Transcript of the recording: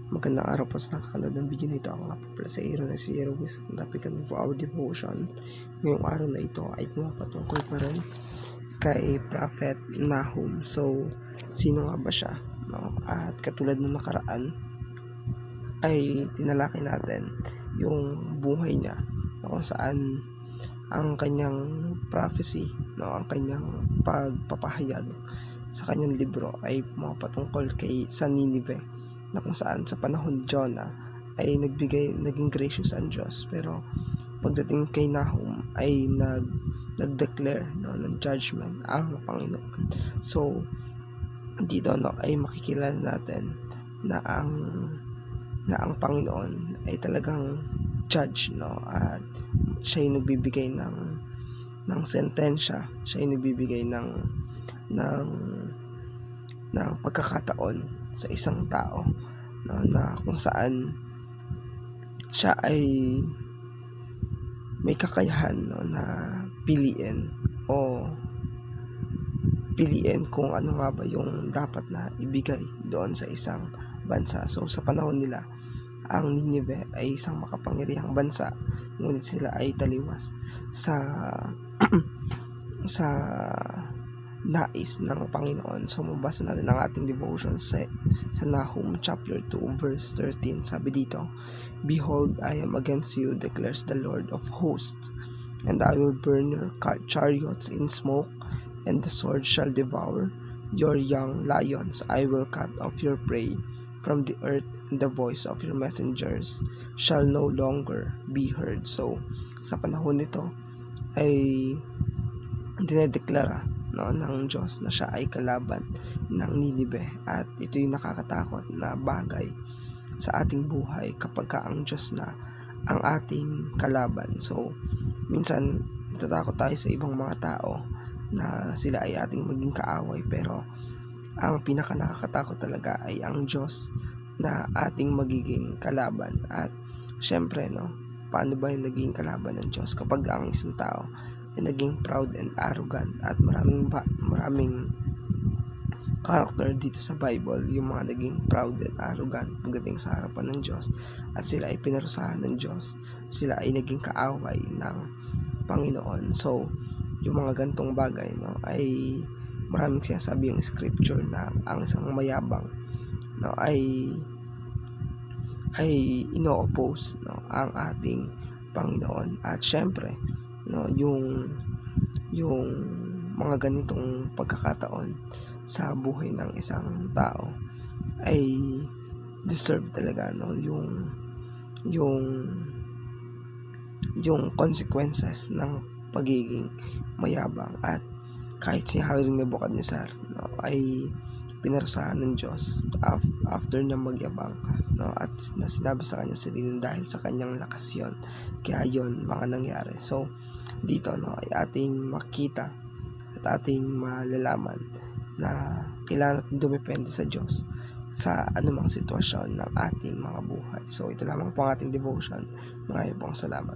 Magandang araw po sa nakakanood ng video na ito. Ako nga po pala si Aaron na si Aerowis. Napitan for our devotion. Ngayong araw na ito ay pumapatungkol pa rin kay Prophet Nahum. So, sino nga ba siya? No? At katulad ng nakaraan ay tinalakay natin yung buhay niya, no? Kung saan ang kanyang prophecy, no? Ang kanyang pagpapahayag sa kanyang libro ay pumapatungkol kay sa Nineveh, na kung saan sa panahon ni Jonah ay naging gracious ang Diyos, pero pagdating kay Nahum ay nag-declare, no, ng judgment ang Panginoon. So dito, no, ay makikilala natin na ang Panginoon ay talagang judge, no, at siya ay nagbibigay ng sentensya, siya ay nagbibigay ng pagkakataon sa isang tao, no, na kung saan siya ay may kakayahan, no, na piliin kung ano nga ba yung dapat na ibigay doon sa isang bansa. So sa panahon nila, ang Nineveh ay isang makapangyarihang bansa, ngunit sila ay taliwas sa sa nais ng Panginoon. So mabasa natin ang ating devotion sa Nahum chapter 2 verse 13. Sabi dito, "Behold, I am against you, declares the Lord of hosts, and I will burn your chariots in smoke, and the sword shall devour your young lions. I will cut off your prey from the earth, and the voice of your messengers shall no longer be heard." So sa panahon nito ay dinedeklara, no, ng Diyos na siya ay kalaban ng Nineveh, at ito yung nakakatakot na bagay sa ating buhay kapag ka ang Diyos na ang ating kalaban. So minsan natatakot tayo sa ibang mga tao na sila ay ating maging kaaway, pero ang pinaka nakakatakot talaga ay ang Diyos na ating magiging kalaban. At syempre, no, paano ba yung naging kalaban ng Diyos? Kapag ang isang tao ay naging proud and arrogant, at maraming character dito sa Bible, yung mga naging proud and arrogant pagdating sa harapan ng Diyos, at sila ay pinarusahan ng Diyos, sila ay naging kaaway ng Panginoon. So yung mga gantong bagay, no, ay maraming sinasabi yung scripture na ang isang mayabang, no, ay ino-oppose, no, ang ating Panginoon. At syempre, no, yung mga ganitong pagkakataon sa buhay ng isang tao ay deserve talaga, no, yung consequences ng pagiging mayabang. At kahit si Haring Nebuchadnezzar, no, ay pinarusahan ng Diyos after niya magyabang, no, at sinabi sa kanya sarili dahil sa kanyang lakas yon, kaya yon mga nangyari. So dito, no, ay ating makita at ating malalaman na kailangan natin dumepende sa Diyos sa anumang sitwasyon ng ating mga buhay. So ito lamang po ang ating devotion. Maraming pong salamat.